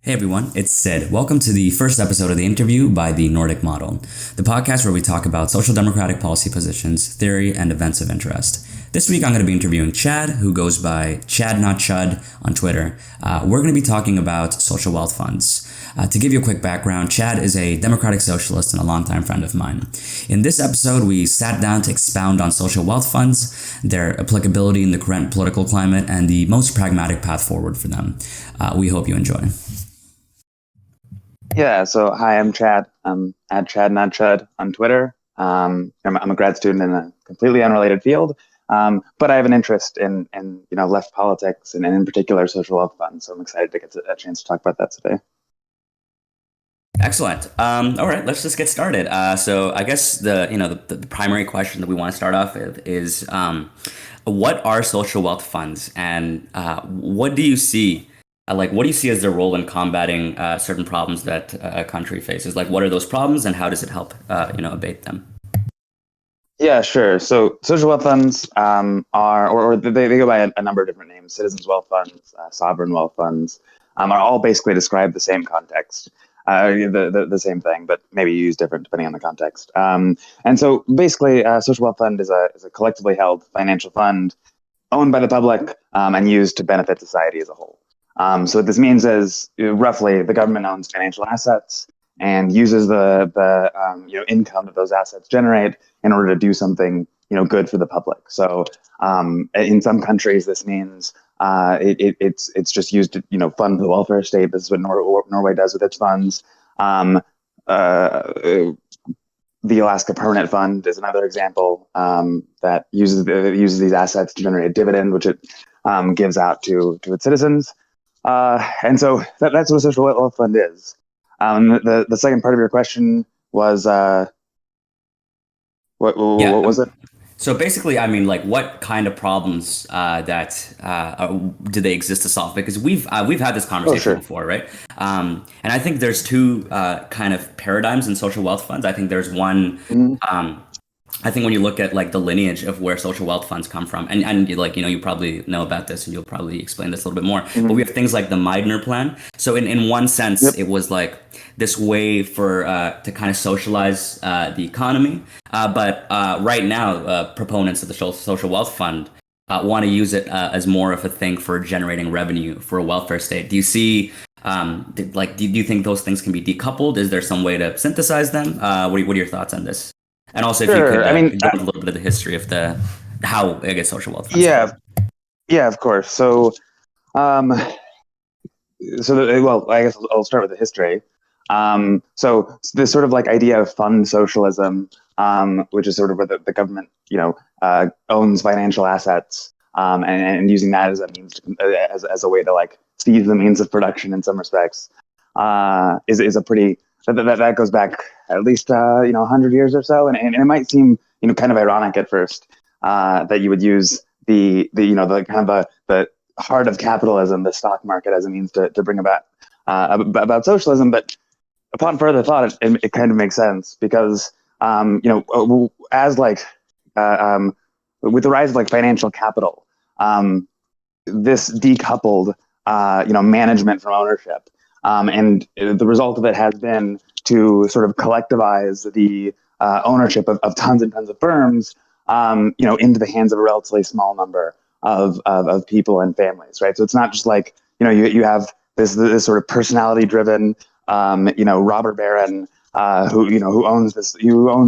Hey everyone, it's Sid. Welcome to the first episode of the interview by the Nordic Model, the podcast where we talk about social democratic policy positions, theory, and events of interest. This week I'm going to be interviewing Chad, who goes by Chad Not Chud on Twitter. We're going to be talking about social wealth funds. To give you a quick background, Chad is a democratic socialist and a longtime friend of mine. In this episode, we sat down to expound on social wealth funds, their applicability in the current political climate, and the most pragmatic path forward for them. We hope you enjoy. Yeah, so hi, I'm Chad. I'm at Chad Not Chud on Twitter. I'm a grad student in a completely unrelated field, but I have an interest in left politics and in particular social wealth funds. So I'm excited to get a chance to talk about that today. Excellent. All right, let's just get started. So I guess the primary question that we want to start off with is what are social wealth funds, and what do you see? What do you see as their role in combating certain problems that a country faces? Like, what are those problems, and how does it help abate them? Yeah, sure. So social wealth funds or they go by a number of different names: citizens' wealth funds, sovereign wealth funds, are all basically describe the same context. The same thing, but maybe used different depending on the context. And so basically, social wealth fund is a collectively held financial fund owned by the public and used to benefit society as a whole. So what this means is roughly the government owns financial assets and uses the income that those assets generate in order to do something good for the public. So in some countries, this means it's just used to fund the welfare state. This is what Norway does with its funds. Uh, the Alaska Permanent Fund is another example that uses these assets to generate a dividend, which it gives out to its citizens. And so that's what a social wealth fund is. The second part of your question was what Yeah. was it? So basically, I mean, like, what kind of problems do they exist to solve? Because we've had this Oh, conversation sure. before, right? And I think there's two kind of paradigms in social wealth funds. I think there's one. Mhm. Um, I think when you look at like the lineage of where social wealth funds come from, and you probably know about this, and you'll probably explain this a little bit more. But we Mhm. have things like the Meidner Plan. So in one sense, Yep. it was like this way for to kind of socialize the economy. But right now, proponents of the social wealth fund want to use it as more of a thing for generating revenue for a welfare state. Do you see? Do you think those things can be decoupled? Is there some way to synthesize them? What are your thoughts on this? And also, if you Sure. could I mean, go into a little bit of the history of the how I guess social wealth funds yeah, started. yeah, of course. Um, well, I guess I'll start with the history. So this sort of like idea of fund socialism, which is sort of where the government, owns financial assets, and using that as a means as a way to like seize the means of production in some respects, is a pretty that goes back at least 100 years or so, and it might seem kind of ironic at first that you would use the kind of the heart of capitalism, the stock market, as a means to bring about socialism. But upon further thought, it kind of makes sense because as like with the rise of like financial capital, this decoupled management from ownership, and the result of it has been to sort of collectivize the ownership of tons and tons of firms, into the hands of a relatively small number of people and families, right? So it's not just like you have this sort of personality driven robber baron who owns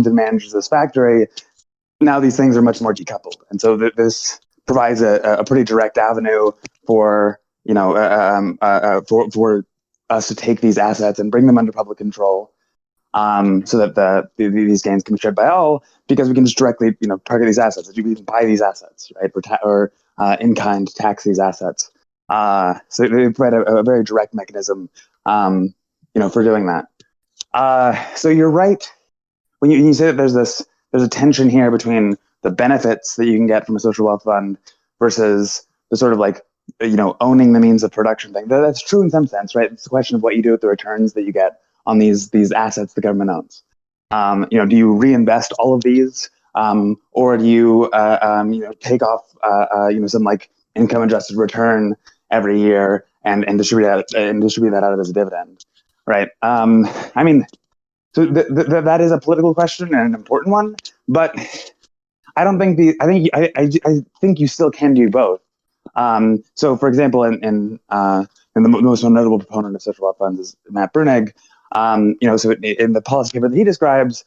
and manages this factory. Now these things are much more decoupled, and so this provides a pretty direct avenue for for us to take these assets and bring them under public control, so that these gains can be shared by all, because we can just directly target these assets. You can buy these assets, right, or in kind tax these assets. So they provide a very direct mechanism, for doing that. So you're right when you say that there's a tension here between the benefits that you can get from a social wealth fund versus the sort of like owning the means of production thing. That's true in some sense, right? It's a question of what you do with the returns that you get on these assets the government owns. Do you reinvest all of these, or do you take off some like income adjusted return every year and distribute that out as a dividend, right? I mean, so that is a political question and an important one, but I don't think I think you still can do both. So, for example, in the most notable proponent of social wealth funds is Matt Bruenig. So in the policy paper that he describes,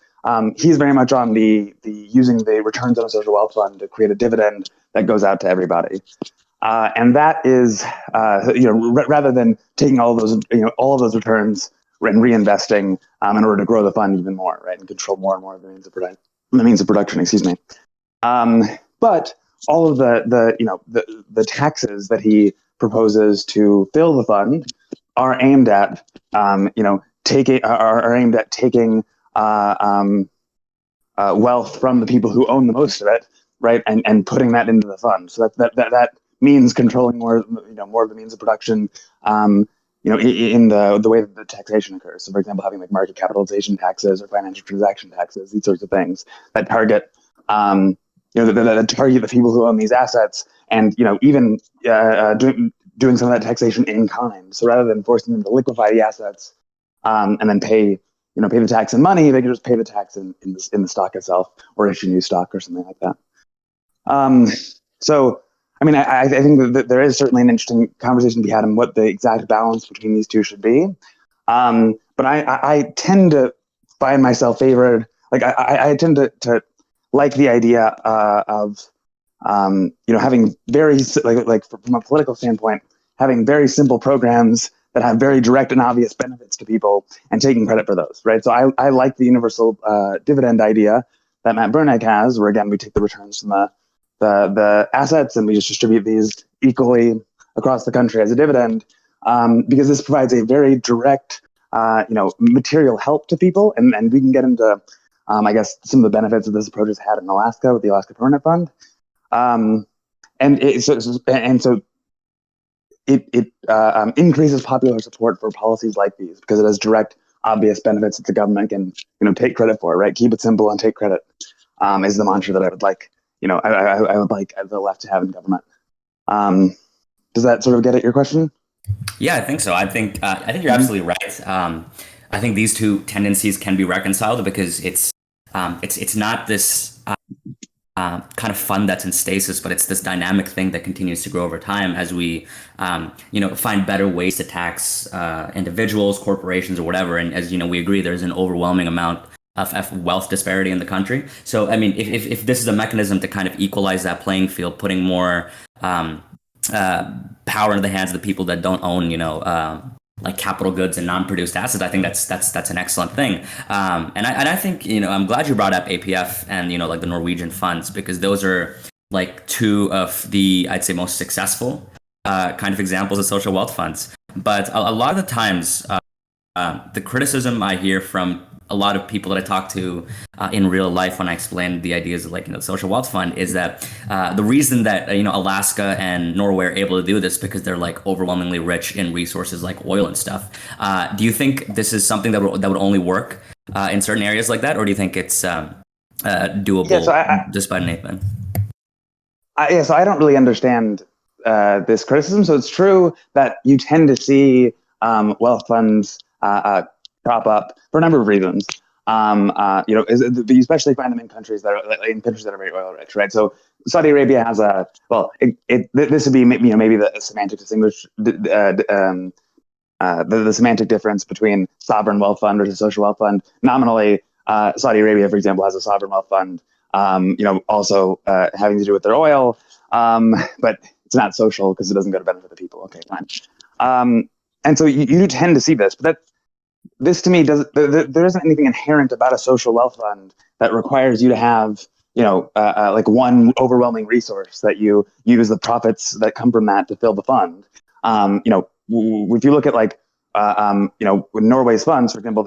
he's very much on the using the returns on a social wealth fund to create a dividend that goes out to everybody. And that is, rather than taking all of those returns and reinvesting in order to grow the fund even more, right, and control more and more of the means of production. Excuse me. But all of the taxes that he proposes to fill the fund are aimed at taking wealth from the people who own the most of it, right, and putting that into the fund. So that means controlling more of the means of production. In the way that the taxation occurs. So, for example, having like market capitalization taxes or financial transaction taxes, these sorts of things that target that target the people who own these assets, and even doing some of that taxation in kind. So rather than forcing them to liquefy the assets and then pay the tax in money, they can just pay the tax in the stock itself, or issue new stock or something like that. So, I mean, I think that there is certainly an interesting conversation to be had on what the exact balance between these two should be. But I tend to find myself favored. Like I tend to like the idea of having very from a political standpoint, having very simple programs that have very direct and obvious benefits to people and taking credit for those, right? So I like the universal dividend idea that Matt Bruenig has, where again we take the returns from the assets and we just distribute these equally across the country as a dividend, because this provides a very direct material help to people, and we can get into I guess some of the benefits that this approach has had in Alaska with the Alaska Permanent Fund, so it increases popular support for policies like these because it has direct, obvious benefits that the government can take credit for. Right, keep it simple and take credit is the mantra that I would like. I would like the left to have in government. Does that sort of get at your question? Yeah, I think so. I think you're absolutely right. I think these two tendencies can be reconciled because it's not this kind of fund that's in stasis, but it's this dynamic thing that continues to grow over time as we find better ways to tax individuals, corporations, or whatever. And as we agree, there's an overwhelming amount of wealth disparity in the country. So I mean, if this is a mechanism to kind of equalize that playing field, putting more power into the hands of the people that don't own like capital goods and non-produced assets, I think that's an excellent thing. And I think I'm glad you brought up APF and like the Norwegian funds, because those are like two of the, I'd say, most successful kind of examples of social wealth funds. But a lot of the times, the criticism I hear from a lot of people that I talk to in real life when I explain the ideas of the social wealth fund is that the reason that Alaska and Norway are able to do this because they're like overwhelmingly rich in resources like oil and stuff. Do you think this is something that would only work in certain areas like that, or do you think it's doable despite Nathan? So I don't really understand this criticism. So it's true that you tend to see wealth funds crop up for a number of reasons. You especially find them in countries that are very oil rich, right? So Saudi Arabia has this would be maybe the semantic the semantic difference between sovereign wealth fund versus social wealth fund. Nominally, Saudi Arabia, for example, has a sovereign wealth fund, also having to do with their oil, but it's not social because it doesn't go to benefit the people. Okay, fine. And so you tend to see this, but this to me there isn't anything inherent about a social wealth fund that requires you to have like one overwhelming resource that you use the profits that come from that to fill the fund. If you look at with Norway's funds, for example,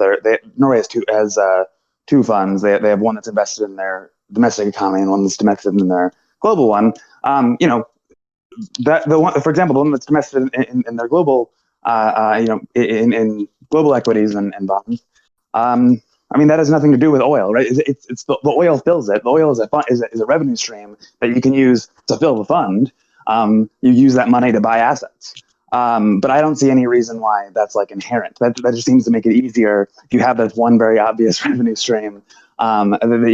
Norway has two funds. They have one that's invested in their domestic economy and one that's invested in their global one. That the one, for example, the one that's invested in their global in global equities and bonds. I mean, that has nothing to do with oil, right? It's the oil fills it. The oil is a revenue stream that you can use to fill the fund. You use that money to buy assets. But I don't see any reason why that's like inherent. That just seems to make it easier if you have this one very obvious revenue stream that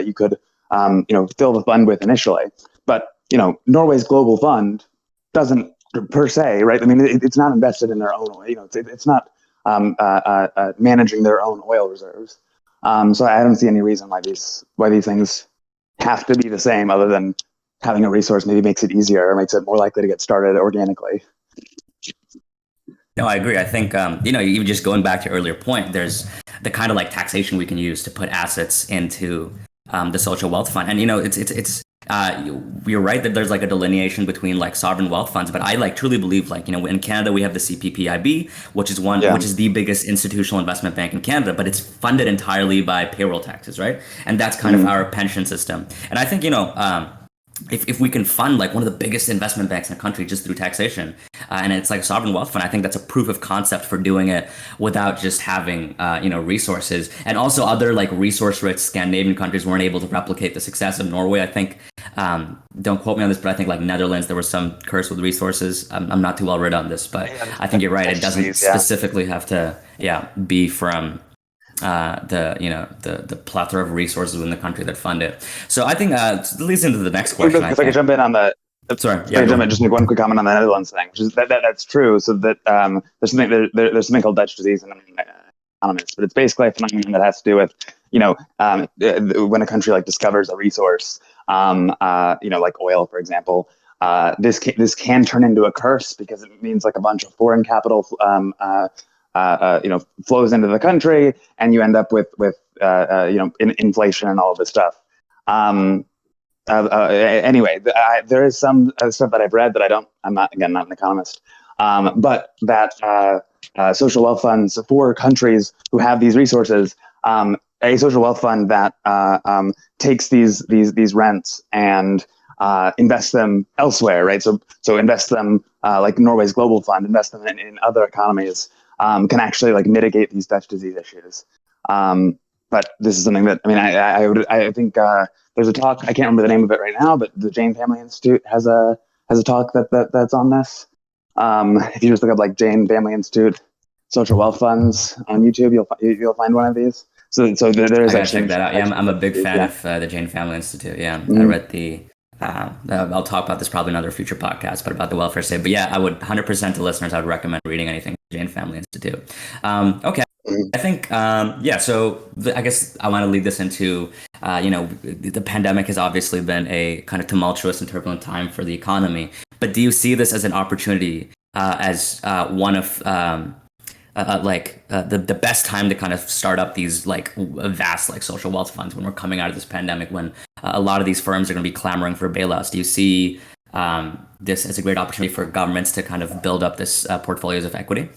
you could fill the fund with initially. But Norway's global fund doesn't per se, right? I mean, it's not invested in their own oil. It's not managing their own oil reserves. So I don't see any reason why these things have to be the same, other than having a resource maybe makes it easier or makes it more likely to get started organically. No, I agree. I think, even just going back to your earlier point, there's the kind of like taxation we can use to put assets into the social wealth fund. And, you're right that there's like a delineation between like sovereign wealth funds, but I like truly believe in Canada, we have the CPPIB, which is the biggest institutional investment bank in Canada, but it's funded entirely by payroll taxes, right? And that's kind of our pension system. And I think, if we can fund like one of the biggest investment banks in the country just through taxation, and it's like a sovereign wealth fund, I think that's a proof of concept for doing it without just having resources. And also other like resource-rich Scandinavian countries weren't able to replicate the success of Norway. I think, don't quote me on this, but I think like Netherlands, there was some curse with resources. I'm not too well read on this, but I think you're right. It doesn't specifically have to be from the plethora of resources in the country that fund it. So I think it leads into the next question. If I could jump in on the just make one quick comment on the Netherlands thing, which is that's true. So that there's something called Dutch disease, and I'm an economist, but it's basically a phenomenon that has to do with when a country like discovers a resource, like oil, for example. This can turn into a curse because it means like a bunch of foreign capital flows into the country, and you end up with inflation and all of this stuff. Anyway, there is some stuff that I've read that I'm not an economist, but that social wealth funds for countries who have these resources, a social wealth fund that takes these rents and invest them elsewhere, right? So invest them like Norway's global fund, invest them in other economies. Can actually like mitigate these Dutch disease issues. But this is something that I think there's a talk. I can't remember the name of it right now, but the Jain Family Institute has a talk that's on this. If you just look up like Jain Family Institute social wealth funds on YouTube, you'll find one of these. So there is. I gotta check that out. Yeah, I'm a big fan of the Jain Family Institute. Yeah, I read the. I'll talk about this probably in another future podcast, but about the welfare state. But yeah, I would 100% to listeners, I would recommend reading anything Jain Family Institute. Okay. I think, so I guess I want to lead this into, the pandemic has obviously been a kind of tumultuous and turbulent time for the economy. But do you see this as an opportunity, as one of the best time to kind of start up these like vast like social wealth funds when we're coming out of this pandemic, when a lot of these firms are going to be clamoring for bailouts? Do you see this as a great opportunity for governments to kind of build up this portfolios of equity?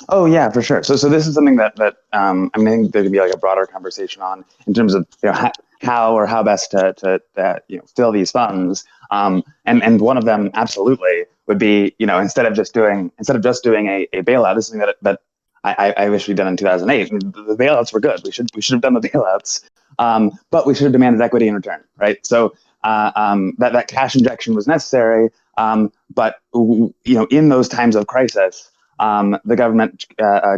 Oh yeah, for sure. So this is something that I think there could be like a broader conversation on in terms of how best to fill these funds. And one of them absolutely would be instead of just doing a bailout. This is something that I wish we'd done in 2008. The bailouts were good. We should have done the bailouts, but we should have demanded equity in return, right? So that cash injection was necessary, but in those times of crisis. The government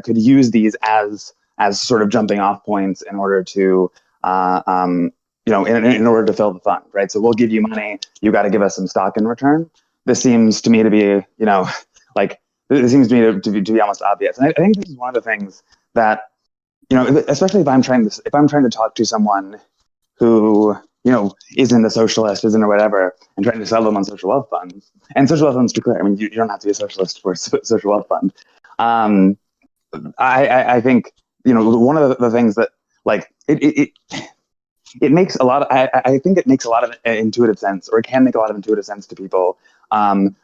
could use these as sort of jumping off points in order to, in order to fill the fund, right? So we'll give you money, you got to give us some stock in return. This seems to me to be, this seems to me to be almost obvious. And I think this is one of the things that, especially if I'm trying to talk to someone who isn't a socialist, isn't or whatever, and trying to sell them on social wealth funds. And social wealth funds, to be clear, I mean, you don't have to be a socialist for a social wealth fund. I think, one of the things that, like, it makes a lot of, I think it makes a lot of intuitive sense, or it can make a lot of intuitive sense to people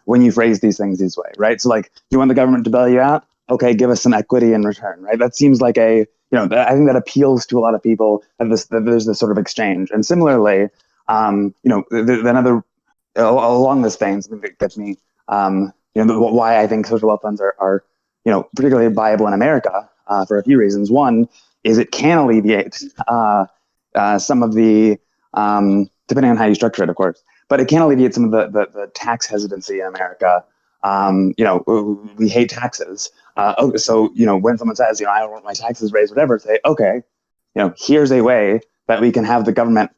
when you phrase these things this way, right? So, like, you want the government to bail you out? Okay, give us some equity in return, right? That seems like I think that appeals to a lot of people that there's this sort of exchange. And similarly, another along this vein, something that gets me, why I think social wealth funds are particularly viable in America for a few reasons. One is it can alleviate some of the, depending on how you structure it, of course, but it can alleviate some of the tax hesitancy in America. We hate taxes. So when someone says, I don't want my taxes raised, whatever, say, okay, here's a way that we can have the government,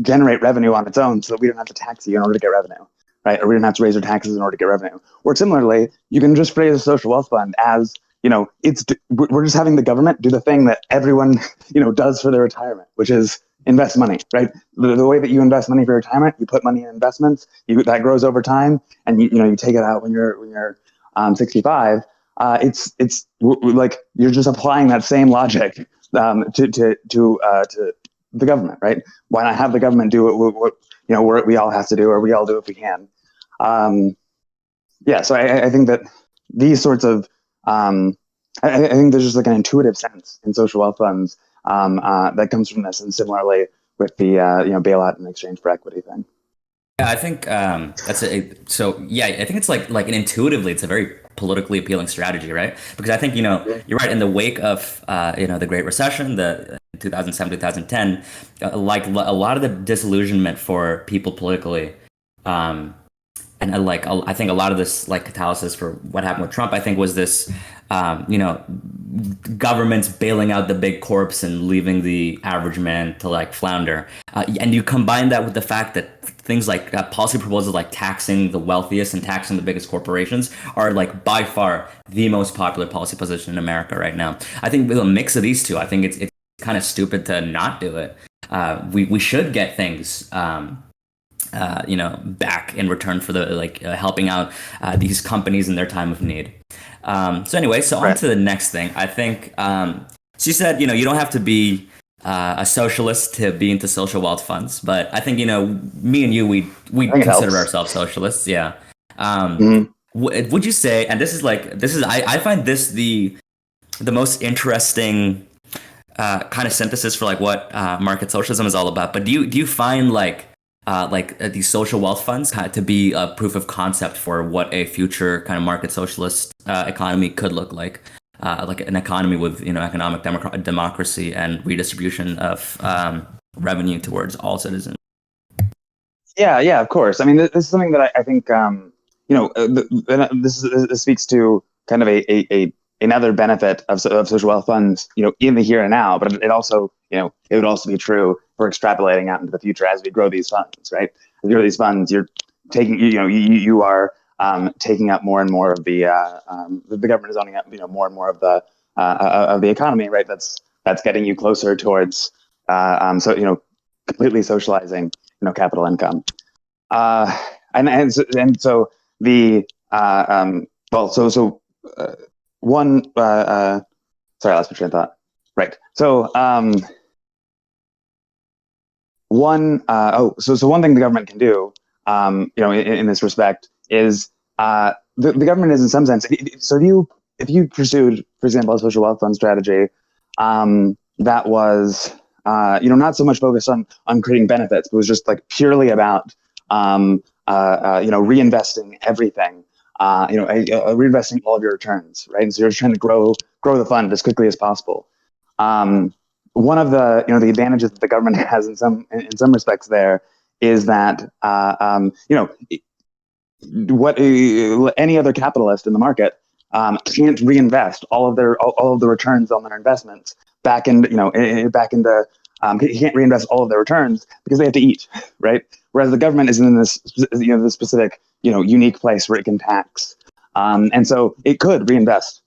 generate revenue on its own so that we don't have to tax you in order to get revenue, right? Or we don't have to raise our taxes in order to get revenue. Or similarly, you can just phrase a social wealth fund as, we're just having the government do the thing that everyone, does for their retirement, which is invest money, right? The way that you invest money for retirement, you put money in investments, that grows over time, and you take it out when you're 65. It's like you're just applying that same logic to the government, right? Why not have the government do what we all have to do, or we all do if we can? So I think that these sorts of I think there's just like an intuitive sense in social wealth funds that comes from this, and similarly with the bailout in exchange for equity thing. Yeah, I think that's I think it's like intuitively, it's a very politically appealing strategy, right? Because I think you're right. In the wake of the Great Recession, the 2007 2010, like a lot of the disillusionment for people politically, and I think a lot of this like catalysis for what happened with Trump, I think, was this governments bailing out the big corps and leaving the average man to like flounder. And you combine that with the fact that things like policy proposals like taxing the wealthiest and taxing the biggest corporations are like by far the most popular policy position in America right now. I think with a mix of these two, I think it's kind of stupid to not do it. We should get things back in return for the helping out these companies in their time of need. On to the next thing. I think she said, you don't have to be a socialist to be into social wealth funds, but I think me and you, we consider ourselves socialists. Yeah. Would you say? And this is I find this the most interesting kind of synthesis for like what market socialism is all about. But do you find these social wealth funds to be a proof of concept for what a future kind of market socialist economy could look like an economy with economic democracy and redistribution of revenue towards all citizens? Yeah, of course. I mean, this is something that I think this speaks to kind of another benefit of social wealth funds, in the here and now. But it also, it would also be true for extrapolating out into the future as we grow these funds, right? As you grow these funds, you're taking, you are taking up more and more of the government is owning up, more and more of the economy, right? That's getting you closer towards, completely socializing, capital income, and so the one, sorry, I lost my train of thought. Right. So, one thing the government can do, in this respect is, the government is in some sense. So if you pursued, for example, a social wealth fund strategy, that was, not so much focused on creating benefits, but was just like purely about, reinvesting everything. Reinvesting all of your returns, right? And so you're trying to grow the fund as quickly as possible. One of the the advantages that the government has in some respects there is that what any other capitalist in the market can't reinvest all of the returns on their investments back into he can't reinvest all of their returns because they have to eat, right? Whereas the government is in this this specific unique place where it can tax, and so it could reinvest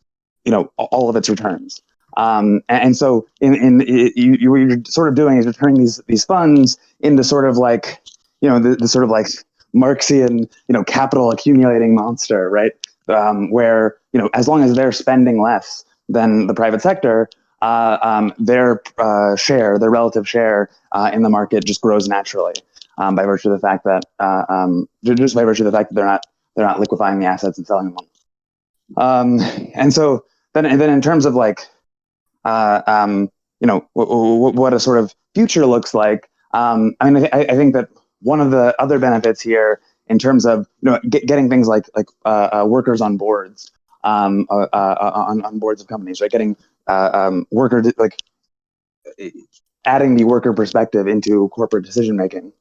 all of its returns. And so what you're sort of doing is you're turning these funds into sort of like the sort of like Marxian capital accumulating monster, right? Where as long as they're spending less than the private sector, their relative share in the market just grows naturally, by virtue of the fact that they're not liquefying the assets and selling them. And so then in terms of like what a sort of future looks like, I think that one of the other benefits here in terms of getting things like workers on boards, on boards of companies, right? Getting adding the worker perspective into corporate decision making,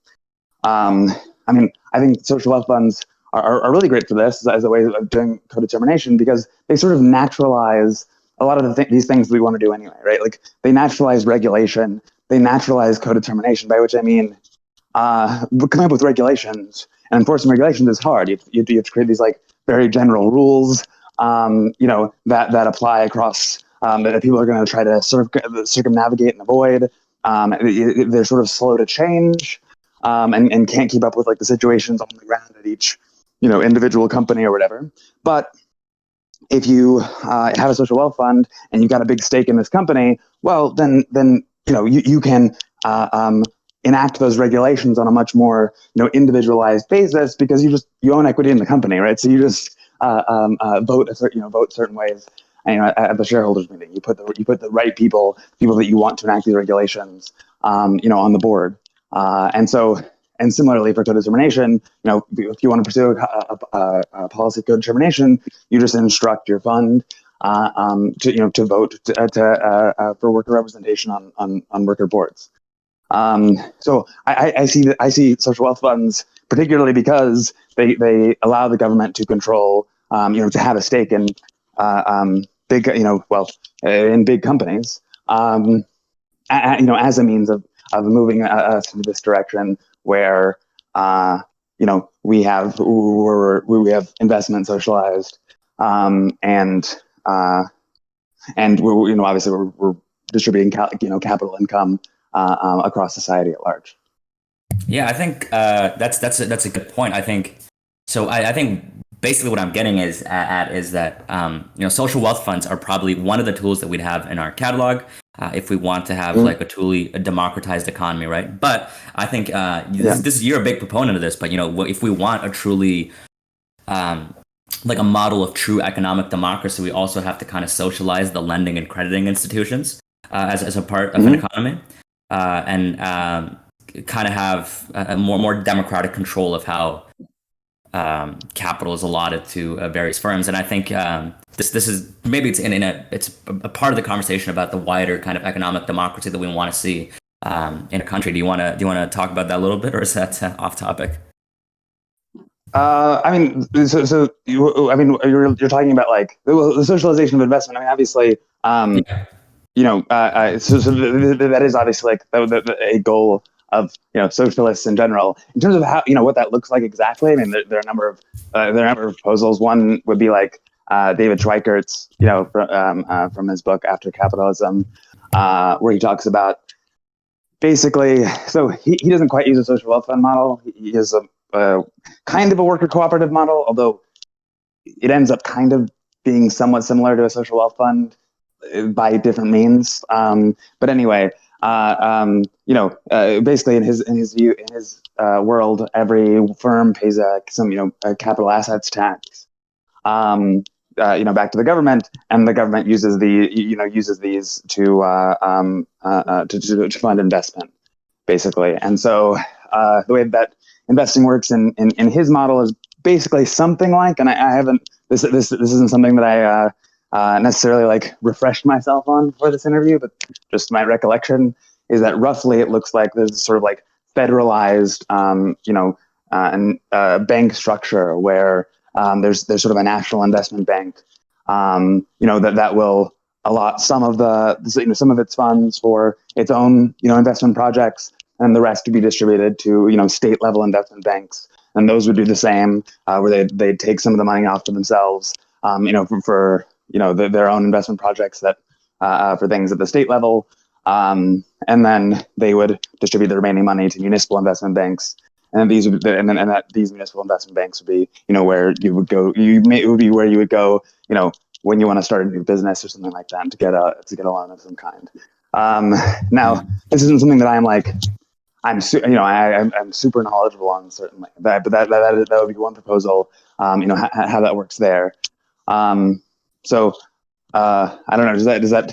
I mean, I think social wealth funds are really great for this as a way of doing co-determination, because they sort of naturalize a lot of these things we want to do anyway, right? Like they naturalize regulation, they naturalize co-determination, by which I mean coming up with regulations and enforcing regulations is hard. You have to create these like very general rules, that apply across that people are going to try to circumnavigate and avoid. They're sort of slow to change, and can't keep up with like the situations on the ground at each individual company or whatever. But if you have a social wealth fund and you've got a big stake in this company, well, then you can enact those regulations on a much more individualized basis, because you own equity in the company, right? So you just vote certain ways. And, at the shareholders meeting, you put the right people that you want to enact these regulations, on the board. And similarly for co-determination, if you want to pursue a policy of co-determination, you just instruct your fund to vote for worker representation on worker boards. So I see social wealth funds particularly because they allow the government to control, to have a stake in big, in big companies, as a means of moving us into this direction where, we have investment socialized, and we're, obviously we're distributing capital income across society at large. Yeah, I think that's a good point. I think so. I think basically what I'm getting is that social wealth funds are probably one of the tools that we'd have in our catalog if we want to have like a truly democratized economy, right? But I think you're a big proponent of this. But if we want a truly like a model of true economic democracy, we also have to kind of socialize the lending and crediting institutions as a part of an economy, and kind of have a more democratic control of how capital is allotted to various firms. And I think this is maybe it's it's a part of the conversation about the wider kind of economic democracy that we want to see in a country. Do you want to talk about that a little bit, or is that off topic? You're talking about like the socialization of investment. I mean, obviously, that is obviously like a goal of socialists in general. In terms of how what that looks like exactly, I mean, there are a number of proposals. One would be like David Schweikert's, from his book After Capitalism, where he talks about basically. So he doesn't quite use a social wealth fund model. He is a kind of a worker cooperative model, although it ends up kind of being somewhat similar to a social wealth fund by different means. But anyway. Basically in his view, in his world, every firm pays a capital assets tax, back to the government, and the government uses these to fund investment, basically. And so the way that investing works in his model is basically something like, and I haven't this isn't something that I necessarily like refreshed myself on for this interview, but just my recollection is that roughly it looks like there's sort of like federalized, bank structure where there's sort of a national investment bank, that will allot some of some of its funds for its own investment projects, and the rest to be distributed to state level investment banks, and those would do the same, where they'd take some of the money off to themselves, for their own investment projects that for things at the state level, and then they would distribute the remaining money to municipal investment banks, and these municipal investment banks would be where you would go. It would be where you would go when you want to start a new business or something like that to get a loan of some kind. Now this isn't something that I'm super knowledgeable on, certainly, but that would be one proposal. How that works there. So I don't know. Does that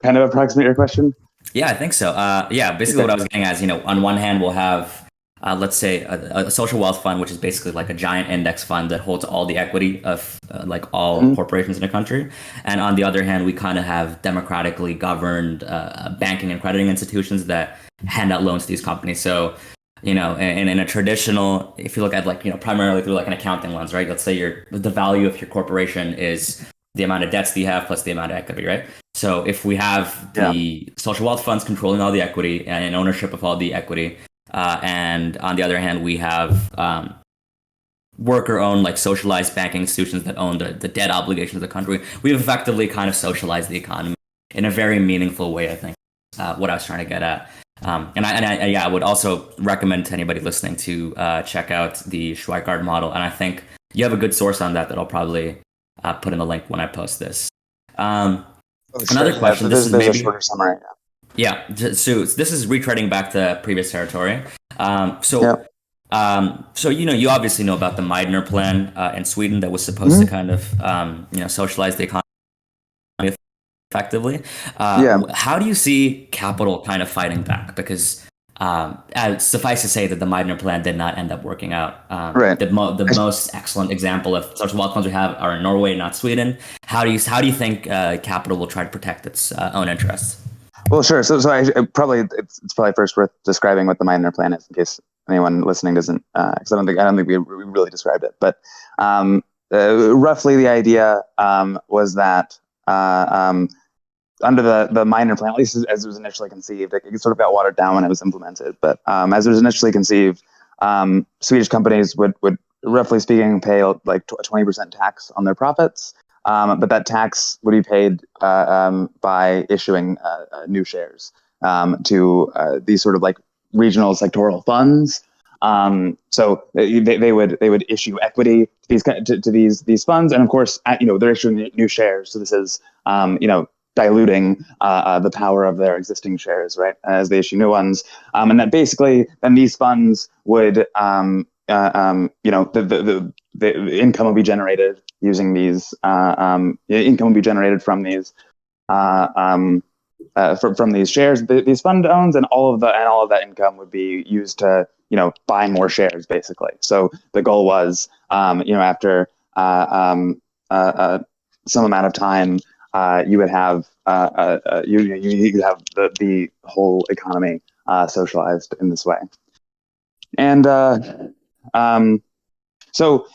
kind of approximate your question? Yeah, I think so. Basically what I was getting at is, on one hand, we'll have, let's say, a social wealth fund, which is basically like a giant index fund that holds all the equity of like all corporations in the country. And on the other hand, we kind of have democratically governed banking and crediting institutions that hand out loans to these companies. So in a traditional, if you look at like, primarily through like an accounting lens, right? Let's say the value of your corporation is the amount of debts that you have plus the amount of equity, right? So if we have Yeah. the social wealth funds controlling all the equity and ownership of all the equity, and on the other hand, we have worker-owned, like socialized banking institutions that own the debt obligations of the country, we've effectively kind of socialized the economy in a very meaningful way, I think, what I was trying to get at. I would also recommend to anybody listening to check out the Schweikart model. And I think you have a good source on that I'll probably put in the link when I post this. Another question. This is a shorter summary. Yeah. So this is retreading back to previous territory. So you obviously know about the Meidner plan in Sweden that was supposed to kind of socialize the economy effectively. How do you see capital kind of fighting back? Because suffice to say that the Meidner plan did not end up working out. Right. The most excellent example of social wealth funds we have are in Norway, not Sweden. How do you think capital will try to protect its own interests? Well, sure. So it's probably first worth describing what the Meidner plan is, in case anyone listening doesn't, because I don't think we really described it. But roughly, the idea was that under the Meidner plan, at least as it was initially conceived, it sort of got watered down when it was implemented. But as it was initially conceived, Swedish companies would roughly speaking pay like a 20% tax on their profits. But that tax would be paid by issuing new shares to these sort of like regional sectoral funds. So they would issue equity to these funds, and of course, they're issuing new shares. So this is diluting the power of their existing shares, right, as they issue new ones, and that basically then these funds would the income will be generated using these income will be generated from these from these shares these fund owns, and all of that income would be used to buy more shares, basically. So the goal was after some amount of time you would have you have the whole economy socialized in this way. And so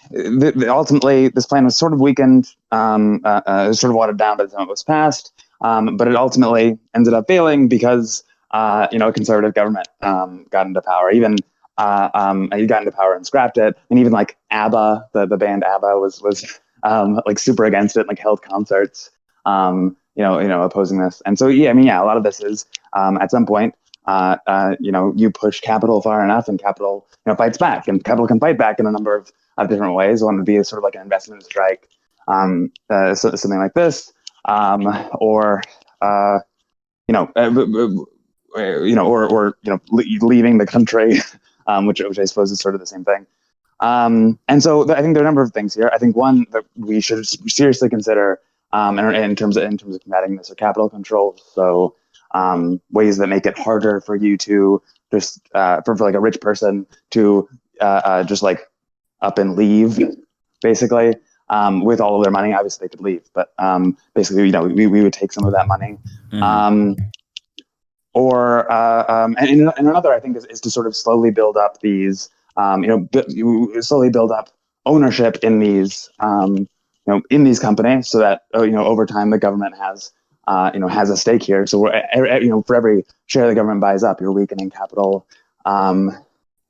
ultimately, this plan was sort of weakened, sort of watered down by the time it was passed, but it ultimately ended up failing because a conservative government got into power. Even he got into power and scrapped it, and even like ABBA, the band ABBA, was like super against it, and like held concerts, opposing this. And so a lot of this is at some point. You push capital far enough, and capital, fights back, and capital can fight back in a number of different ways. One would be sort of like an investment strike, something like this, or leaving the country, which I suppose is sort of the same thing. And so I think there are a number of things here. I think one that we should seriously consider, in terms of combating this, are capital controls. So ways that make it harder for you to just for like a rich person to just like up and leave, basically, with all of their money. Obviously they could leave, but basically we would take some of that money. And another, I think, is to sort of slowly build up these slowly build up ownership in these in these companies, so that over time the government has a stake here. So for every share the government buys up, you're weakening capital,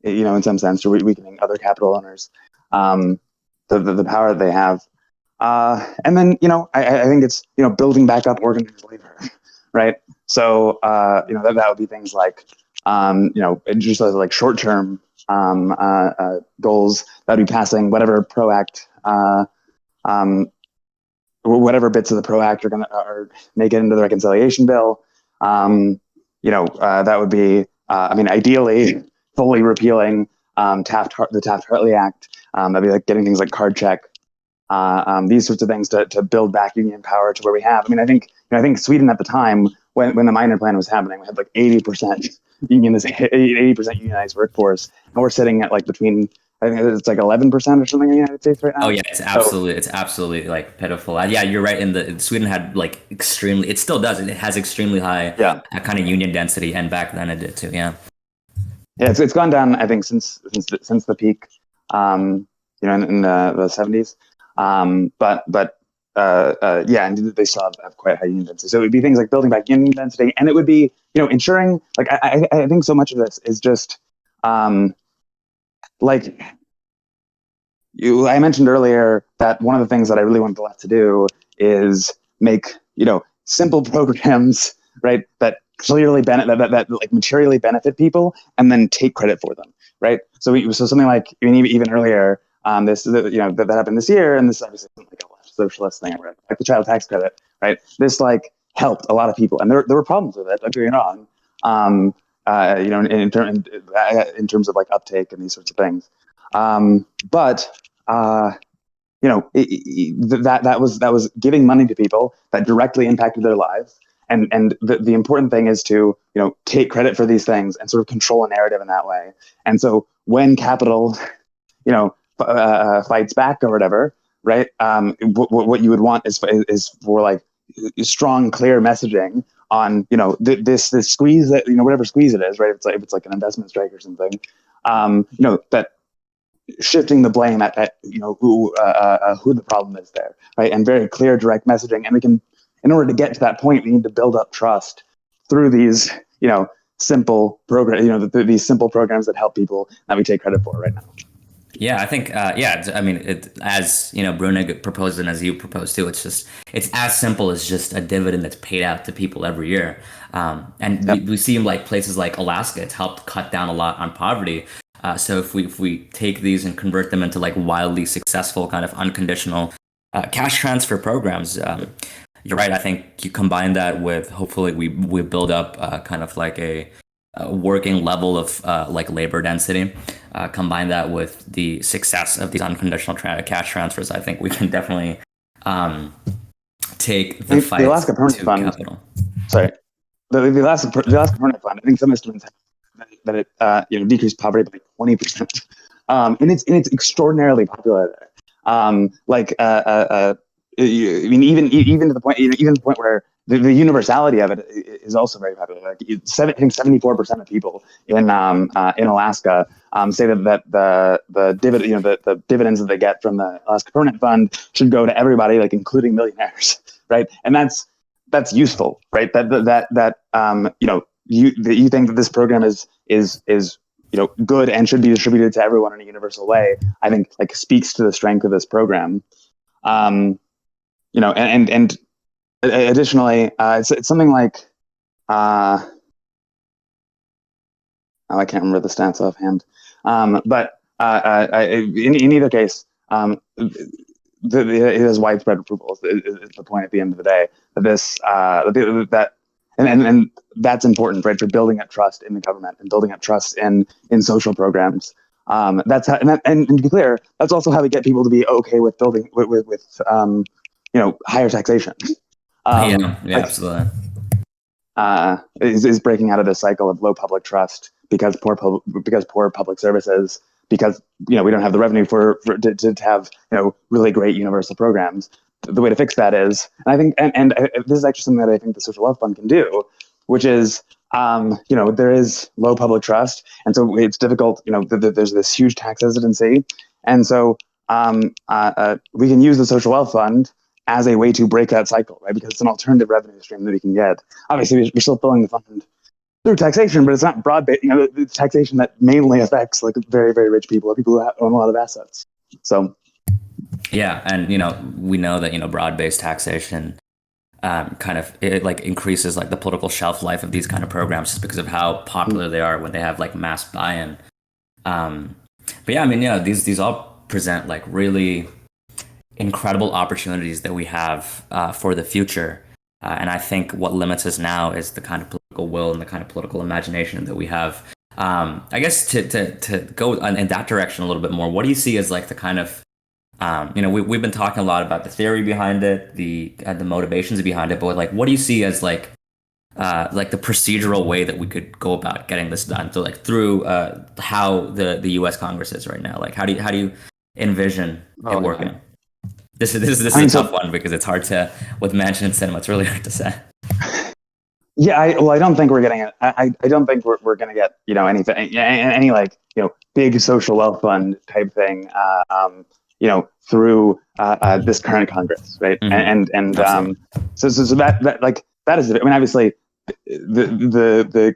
in some sense, you're weakening other capital owners, the power that they have. And then, I think it's, building back up organized labor, right? So, that would be things like, just like short-term goals that would be passing whatever PRO Act, whatever bits of the PRO Act are make it into the reconciliation bill. That would be, ideally fully repealing the Taft-Hartley Act. That'd be like getting things like card check, these sorts of things to build back union power to where we have. I think Sweden at the time, when the Meidner plan was happening, we had like 80% unionized workforce, and we're sitting at like between, I think it's like 11% or something in the United States right now. Oh yeah, it's absolutely like pitiful. Yeah, you're right. Sweden had like extremely, it still does. It has extremely high kind of union density, and back then it did too. Yeah. Yeah, it's gone down. I think since the peak, in the 70s. Yeah, and they still have quite high union density. So it would be things like building back union density, and it would be ensuring like I think so much of this is just like I mentioned earlier that one of the things that I really want the left to do is make simple programs, right, that clearly that like materially benefit people and then take credit for them, right? So something like even earlier, that happened this year, and this obviously isn't like a left socialist thing, right? Like the child tax credit, right? This like helped a lot of people, and there were problems with it. Don't get me wrong, in terms of like uptake and these sorts of things, but that was giving money to people that directly impacted their lives. And the important thing is to take credit for these things and sort of control a narrative in that way. And so when capital fights back or whatever, right? What you would want is for like strong, clear messaging on this squeeze that whatever squeeze it is, right? If it's like an investment strike or something, that shifting the blame at who the problem is there, right? And very clear, direct messaging. And we can, in order to get to that point, we need to build up trust through these simple program, these simple programs that help people that we take credit for right now. Yeah, I think, I mean, as Brunig proposed and as you proposed too, it's as simple as just a dividend that's paid out to people every year. And yep. we see like places like Alaska, it's helped cut down a lot on poverty. So if we take these and convert them into like wildly successful kind of unconditional cash transfer programs, you're right. I think you combine that with hopefully we build up kind of like a working level of like labor density. Combine that with the success of these unconditional cash transfers. I think we can definitely take the fight the Alaska Permanent to Fund. capital. Sorry, the Alaska Permanent Fund. I think some estimates that it decreased poverty by 20%, and it's extraordinarily popular there. I mean, even to the point where the universality of it is also very popular. Like I think 74% of people in Alaska say that the dividend, the dividends that they get from the Alaska Permanent Fund should go to everybody, like including millionaires, right? And that's useful, right? You think that this program is good and should be distributed to everyone in a universal way, I think like speaks to the strength of this program. And additionally, it's something like I can't remember the stats offhand, but in either case, it has widespread approval. Is the point at the end of the day that this and that's important, right, for building up trust in the government and building up trust in social programs. That's how, and to be clear, that's also how we get people to be okay with building with higher taxation. Absolutely. Is breaking out of this cycle of low public trust because poor public services, because we don't have the revenue to have really great universal programs. The way to fix that is, and I think, and this is actually something that I think the Social Wealth Fund can do, which is, there is low public trust, and so it's difficult. There's this huge tax hesitancy, and so we can use the Social Wealth Fund as a way to break that cycle, right? Because it's an alternative revenue stream that we can get. Obviously, we're still filling the fund through taxation, but it's not broad-based. It's taxation that mainly affects like very, very rich people or people who own a lot of assets. So. Yeah, and we know that broad-based taxation kind of like increases like the political shelf life of these kind of programs just because of how popular they are when they have like mass buy-in. But yeah, I mean, these all present like really incredible opportunities that we have for the future, and I think what limits us now is the kind of political will and the kind of political imagination that we have. I guess to go in that direction a little bit more, what do you see as like the kind of we've been talking a lot about the theory behind it, the motivations behind it, but like, what do you see as like the procedural way that we could go about getting this done? So like through how the U.S. Congress is right now, like how do you envision it working? Man. This is a tough one because it's hard to, with Manchin and Sinema, it's really hard to say. Yeah, I don't think we're getting it. I don't think we're going to get anything, any like big social wealth fund type thing, through this current Congress, right? Mm-hmm. So that like that is, I mean, obviously the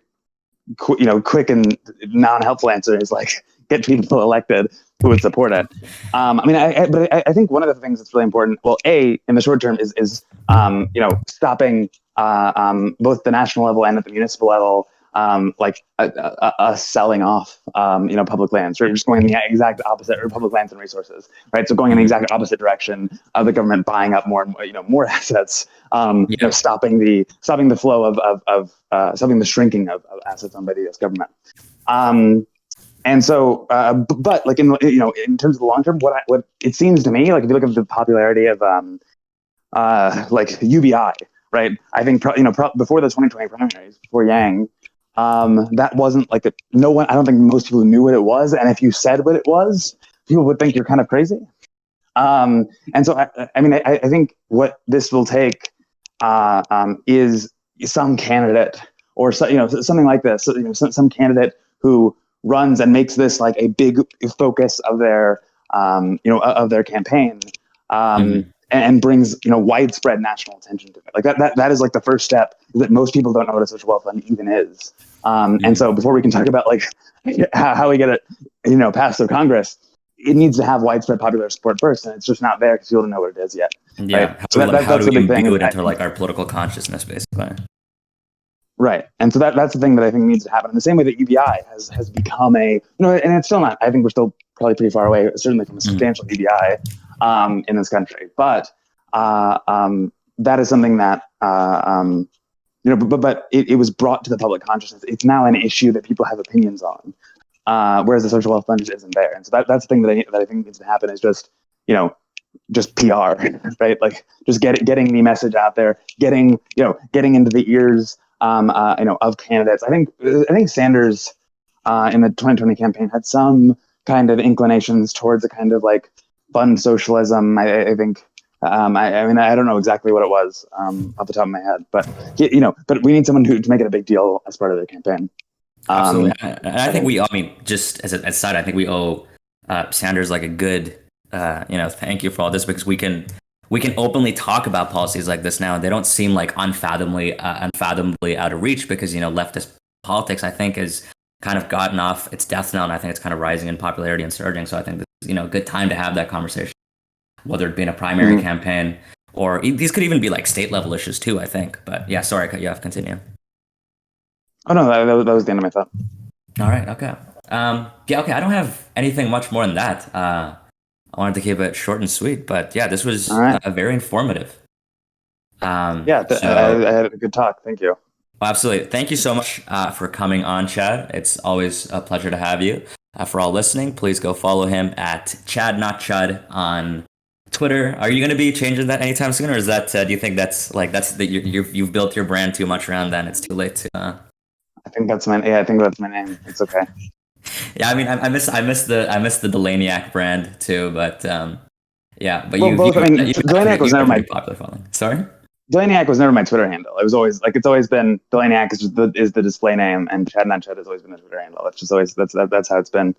quick and non-helpful answer is like get people elected who would support it. I mean, but I think one of the things that's really important, well, in the short term is stopping both the national level and at the municipal level, like us selling off, public lands. We're just going in the exact opposite, or public lands and resources, right? So going in the exact opposite direction of the government buying up more, more assets, stopping the flow of stopping the shrinking of assets owned by the U.S. government. And so, but like in terms of the long term, what it seems to me, like if you look at the popularity of like UBI, right? I think before the 2020 primaries, before Yang, that wasn't like no one. I don't think most people knew what it was, and if you said what it was, people would think you're kind of crazy. And so, I think what this will take is some candidate or something like this. Some candidate who runs and makes this like a big focus of their of their campaign, and brings widespread national attention to it. Like that is like the first step, is that most people don't know what a social wealth fund even is. And so before we can talk about like how we get it passed through Congress, it needs to have widespread popular support first, and it's just not there because people don't know what it is yet. Yeah, right? How do we imbue it into like our political consciousness, basically? Right, and so that's the thing that I think needs to happen. In the same way that UBI has become and it's still not. I think we're still probably pretty far away, certainly from a substantial UBI in this country. But that is something that but it was brought to the public consciousness. It's now an issue that people have opinions on, whereas the social wealth fund just isn't there. And so that's the thing that I think needs to happen, is just PR, right? Like just getting the message out there, getting into the ears of candidates. I think Sanders in the 2020 campaign had some kind of inclinations towards a kind of like fund socialism. I think. I mean, I don't know exactly what it was off the top of my head, but but we need someone to make it a big deal as part of their campaign. Absolutely, and I think just as a side, I think we owe Sanders like a good, thank you for all this, because we can openly talk about policies like this now, and they don't seem like unfathomably out of reach, because leftist politics, I think, has kind of gotten off its death knell, and I think it's kind of rising in popularity and surging. So I think this is a good time to have that conversation, whether it be in a primary campaign, or these could even be like state level issues too, I think. But yeah, sorry, I cut you off. Continue. Oh no, that was the end of my thought. All right. Okay. Okay. I don't have anything much more than that. I wanted to keep it short and sweet, but yeah, this was very informative. I had a good talk. Thank you. Well, absolutely. Thank you so much for coming on, Chad. It's always a pleasure to have you. For all listening, please go follow him at Chad Not Chud on Twitter. Are you going to be changing that anytime soon, or is that do you think you've built your brand too much around that and it's too late to? I think that's my name. It's okay. Yeah, I mean, I miss the Delaniac brand too, but yeah, but Delaniac was never my popular following. Sorry, Delaniac was never my Twitter handle. It was always it's always been Delaniac is the display name, and Chad Not Chud has always been the Twitter handle. It's just always that's how it's been.